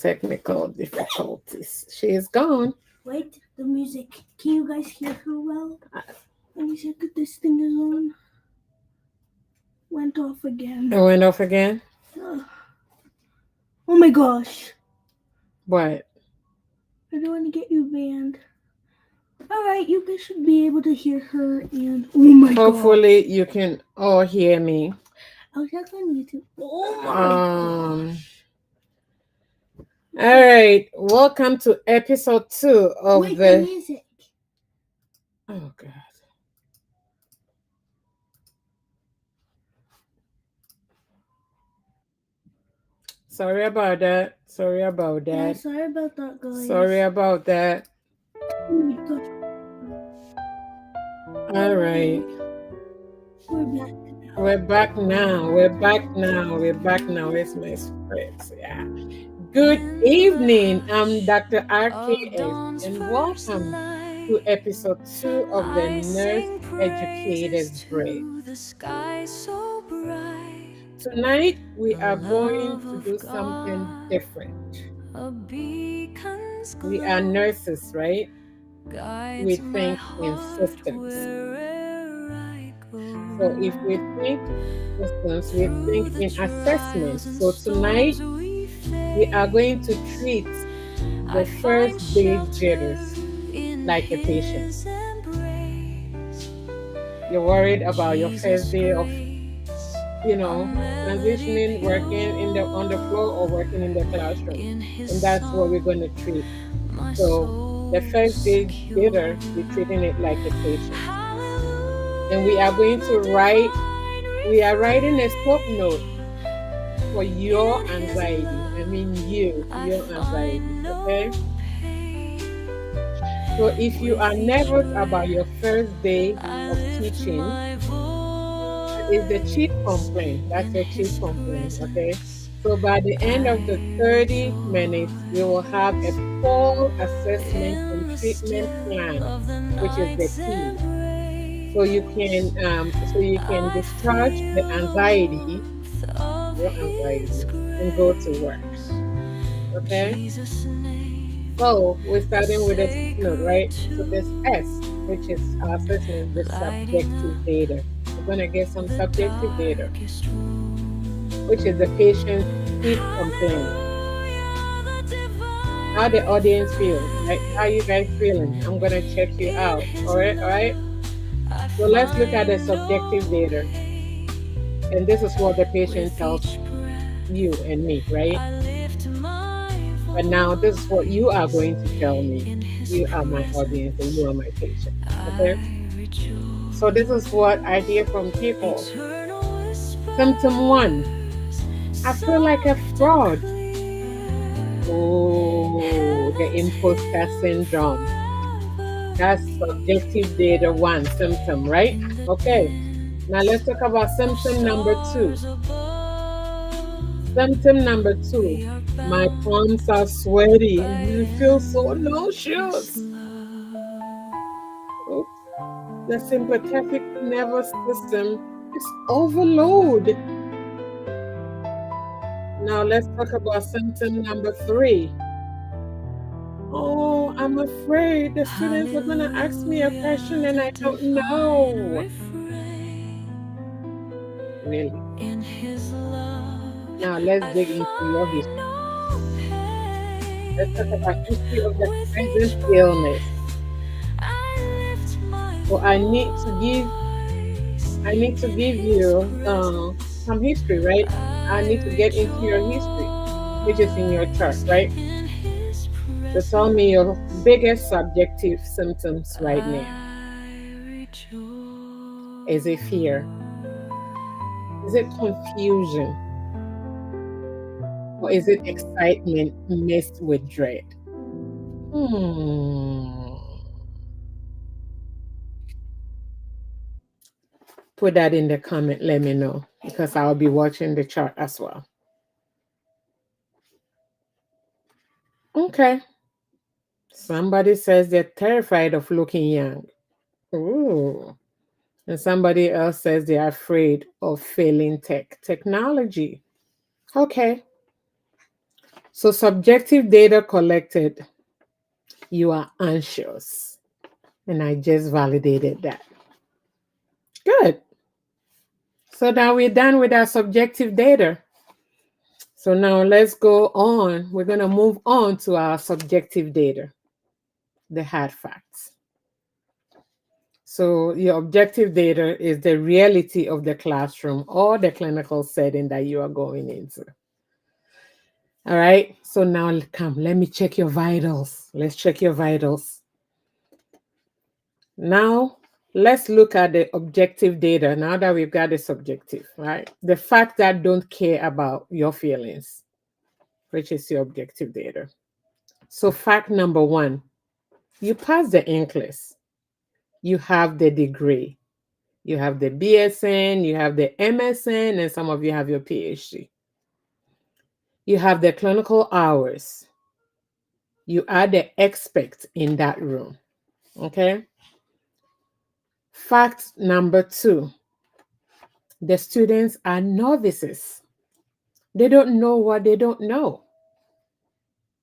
technical difficulties. She is gone. Wait, the music. Can you guys hear her well? Uh, Let me check if this thing is on. Went off again. It went off again. Ugh. Oh my gosh. What? I don't want to get you banned. Alright, you guys should be able to hear her and oh my god. Hopefully you can all hear me. I'll check on YouTube. Oh my Um. gosh. All right. Welcome to episode 2 of Wait, the the. music. Oh God. Sorry about that. Sorry about Yeah, that. sorry about that, guys. Sorry about that. Oh my gosh. All right. We're back now. We're back now. We're back now. We're back now. It's my scripts. Yeah. Good evening. I'm Dr. RKS and welcome to episode 2 of the Nurse Educator's Break. Tonight we are going to do something different. We are nurses, right? We think in systems. So if we think systems, we think in assessment. So tonight we are going to treat the first day jitters like a patient. You're worried about your first day of, transitioning, working on the floor or working in the classroom. And that's what we're going to treat. So the first day jitter, we're treating it like a patient. And we are going to we are writing a stop note for your anxiety. I mean your anxiety, okay? So if you are nervous about your first day of teaching, it's the chief complaint. That's your chief complaint, okay? So by the end of the 30 minutes, we will have a full assessment and treatment plan, which is the key. So you can discharge the anxiety, your anxiety, and go to work. Okay? So we're starting with this note, right? So this S, which is our assessment, the subjective data. We're gonna get some subjective data, which is the patient's chief complaint. How the audience feels, right? How you guys feeling? I'm gonna check you out. All right? So let's look at the subjective data. And this is what the patient tells you and me, right? But now this is what you are going to tell me. You are my audience and you are my patient. Okay? So this is what I hear from people. Symptom 1. I feel like a fraud. Oh, the imposter syndrome. That's subjective data 1 symptom, right? Okay. Now let's talk about symptom number 2. Symptom number 2. My palms are sweaty. I feel so nauseous. Oops. The sympathetic nervous system is overloaded. Now let's talk about symptom number 3. Oh, I'm afraid the students are going to ask me a question and I don't know. Really? Now let's dig into your history. Let's talk about history of the present illness. So I need to give you some history, right? I need to get into your history, which is in your chart, right? So tell me your biggest subjective symptoms right now. Is it fear? Is it confusion? Or is it excitement mixed with dread? Put that in the comment, let me know, because I'll be watching the chart as well. Okay. Somebody says they're terrified of looking young. Ooh. And somebody else says they're afraid of failing technology. Okay. So, subjective data collected, you are anxious. And I just validated that. Good. So now we're done with our subjective data. So now let's go on. We're going to move on to our subjective data, the hard facts. So your objective data is the reality of the classroom or the clinical setting that you are going into. All right. So now come, let me check your vitals. Let's check your vitals. Now let's look at the objective data now that we've got the subjective, right? The fact that don't care about your feelings, which is your objective data. So fact number one, you pass the NCLEX. You have the degree. You have the BSN, you have the MSN, and some of you have your PhD. You have the clinical hours. You are the expert in that room. Okay. Fact number two, the students are novices. They don't know what they don't know.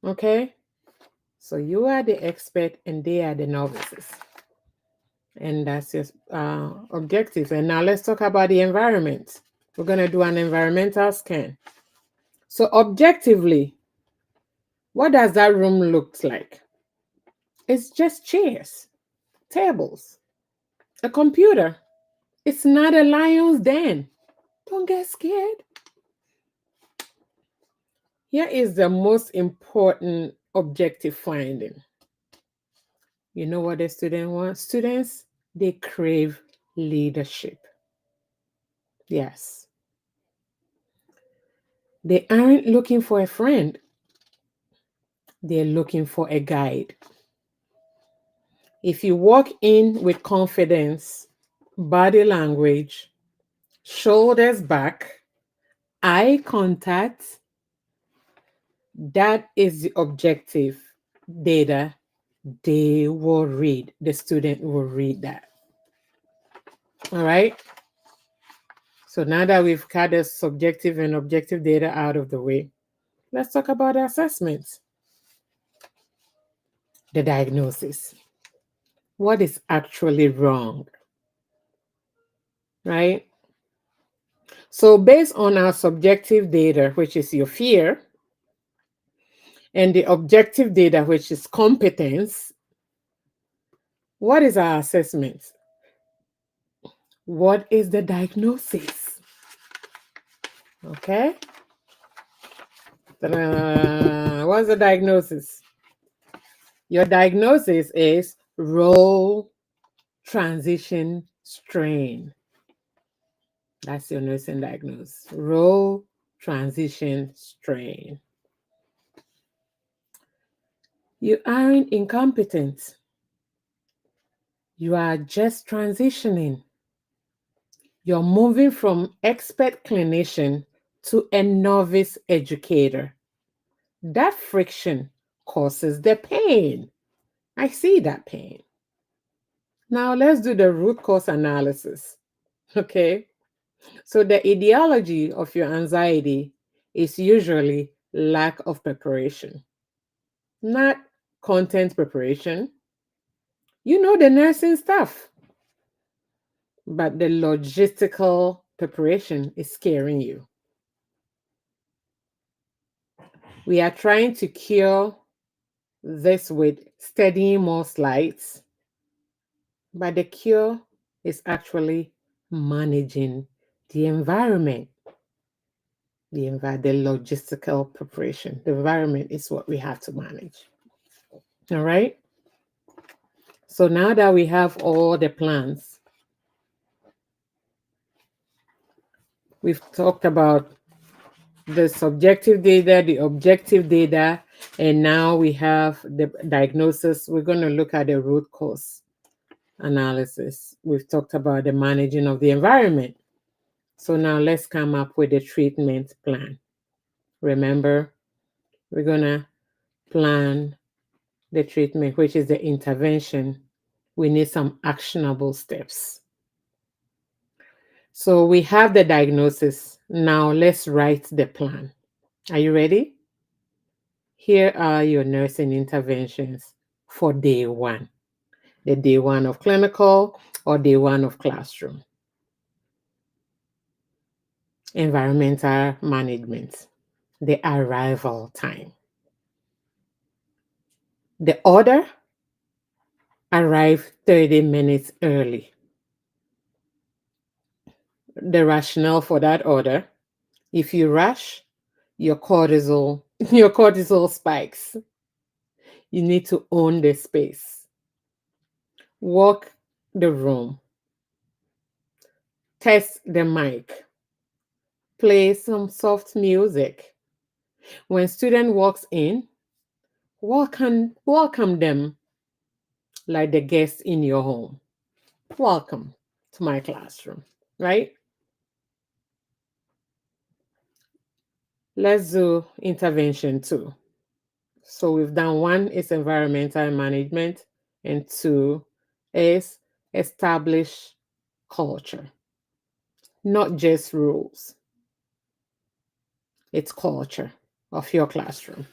Okay. So you are the expert and they are the novices. And that's your objective. And now let's talk about the environment. We're going to do an environmental scan. So objectively, what does that room look like? It's just chairs, tables, a computer. It's not a lion's den. Don't get scared. Here is the most important objective finding. You know what the student wants? Students, they crave leadership. Yes. They aren't looking for a friend. They're looking for a guide. If you walk in with confidence, body language, shoulders back, eye contact, that is the objective data. They will read, the student will read that. All right. So now that we've got the subjective and objective data out of the way, let's talk about the assessments. The diagnosis. What is actually wrong? Right? So, based on our subjective data, which is your fear, and the objective data, which is competence, what is our assessment? What is the diagnosis? Okay. What's the diagnosis? Your diagnosis is role transition strain. That's your nursing diagnosis. Role transition strain. You aren't incompetent. You are just transitioning. You're moving from expert clinician to a novice educator. That friction causes the pain. I see that pain. Now let's do the root cause analysis. Okay. So the etiology of your anxiety is usually lack of preparation, not content preparation. You know the nursing stuff, but the logistical preparation is scaring you. We are trying to cure this with studying more slides, but the cure is actually managing the environment. The logistical preparation. The environment is what we have to manage. All right. So now that we have all the plans, we've talked about the subjective data, the objective data, and now we have the diagnosis. We're going to look at the root cause analysis. We've talked about the managing of the environment. So now let's come up with a treatment plan. Remember, we're going to plan the treatment, which is the intervention. We need some actionable steps. So we have the diagnosis. Now let's write the plan. Are you ready? Here are your nursing interventions for day one, the day one of clinical or day one of classroom. Environmental management, the arrival time. The order, arrive 30 minutes early. The rationale for that order, if you rush, your cortisol, your cortisol spikes. You need to own the space. Walk the room. Test the mic. Play some soft music. When student walks in, welcome them like the guest in your home. Welcome to my classroom, right? Let's do intervention two. So we've done one is environmental management, and two is establish culture, not just rules. It's culture of your classroom.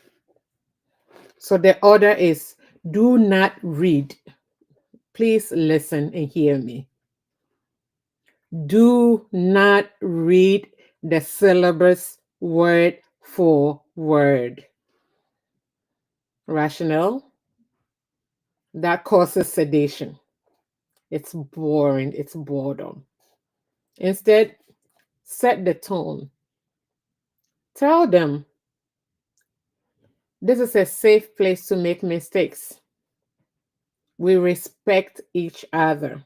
So the order is do not read. Please listen and hear me. Do not read the syllabus word for word. Rationale, that causes sedation. It's boring, it's boredom. Instead, set the tone. Tell them this is a safe place to make mistakes. We respect each other.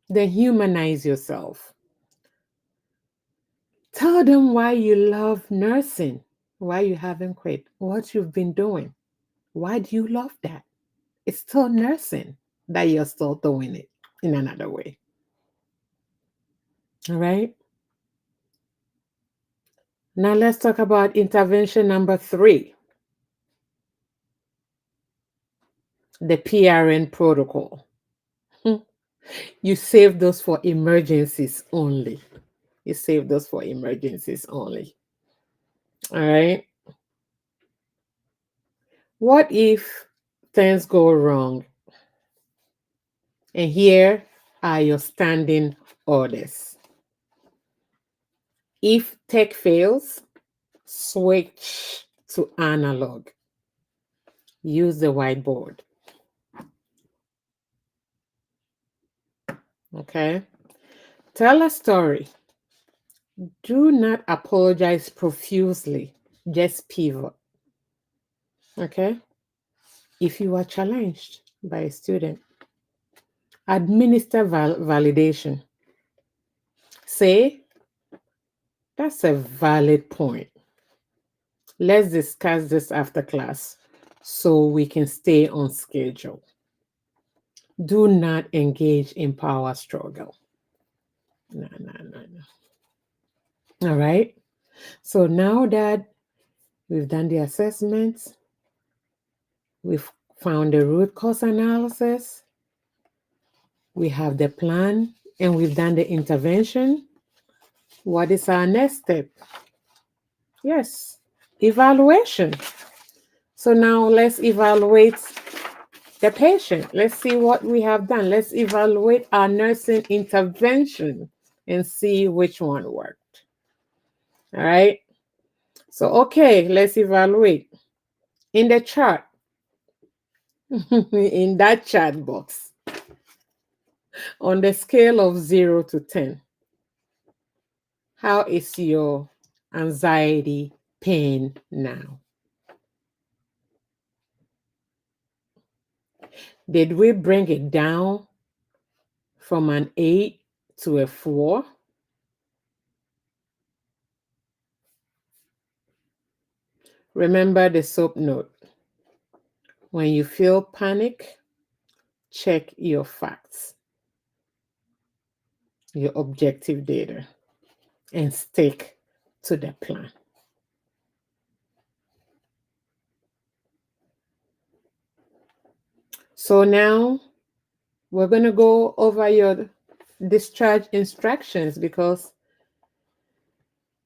Then humanize yourself. Tell them why you love nursing, why you haven't quit, what you've been doing. Why do you love that? It's still nursing that you're still doing it in another way. All right. Now let's talk about intervention number 3, the PRN protocol. You save those for emergencies only. You save those for emergencies only. All right. What if things go wrong? And here are your standing orders. If tech fails, switch to analog. Use the whiteboard. Okay. Tell a story. Do not apologize profusely. Just pivot. Okay. If you are challenged by a student, administer validation. Say, that's a valid point. Let's discuss this after class so we can stay on schedule. Do not engage in power struggle. No, no, no, no. All right. So now that we've done the assessments, we've found the root cause analysis, we have the plan, and we've done the intervention. What is our next step? Yes, evaluation. So now let's evaluate the patient. Let's see what we have done. Let's evaluate our nursing intervention and see which one worked. All right. So, okay, let's evaluate. In the chart, in that chat box, on the scale of 0 to 10, how is your anxiety pain now? Did we bring it down from an 8 to a 4? Remember the soap note. When you feel panic, check your facts, your objective data, and stick to the plan. So now we're going to go over your discharge instructions because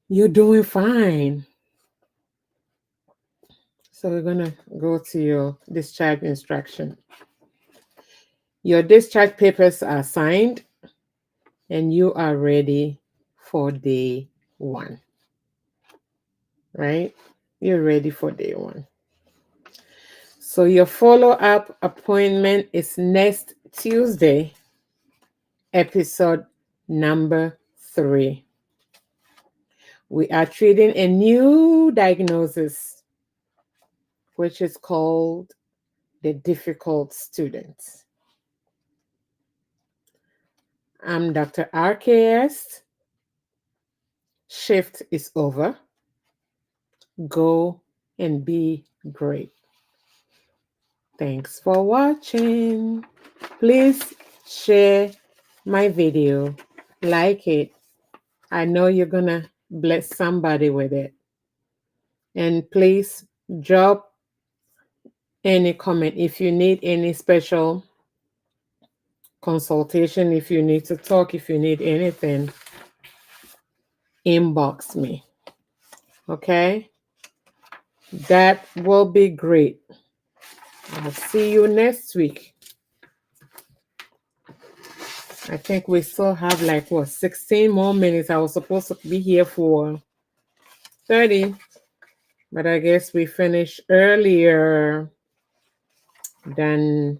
you're doing fine. So we're going to go to your discharge instruction. Your discharge papers are signed and you are ready for day one, right? You're ready for day one. So your follow-up appointment is next Tuesday, episode number 3. We are treating a new diagnosis, which is called the difficult student. I'm Dr. RKS. Shift is over. Go and be great. Thanks for watching. Please share my video, like it. I know you're gonna bless somebody with it. And please drop any comment if you need any special consultation, if you need to talk, if you need anything, inbox me. Okay? That will be great. I'll see you next week. I think we still have like 16 more minutes. I was supposed to be here for 30, but I guess we finished earlier than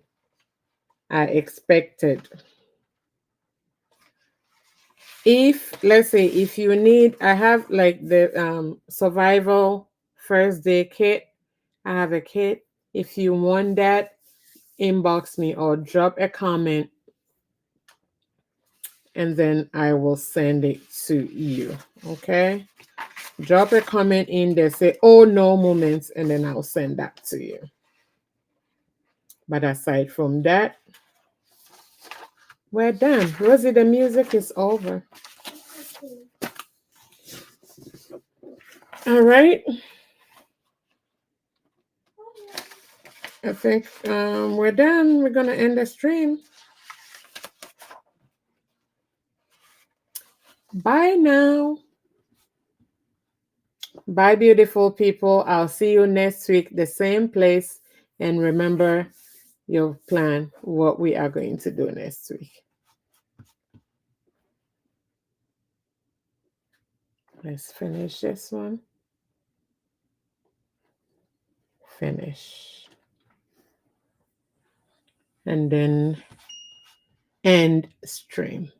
I expected. If, let's say, if you need, I have like the survival first day kit. I have a kit. If you want that, inbox me or drop a comment and then I will send it to you. Okay? Drop a comment in there, say, oh no moments, and then I'll send that to you. But aside from that, we're done. Rosie, the music is over. All right. I think we're done. We're going to end the stream. Bye now. Bye, beautiful people. I'll see you next week, the same place. And remember your plan, what we are going to do next week. Let's finish this one. Finish. And then end stream.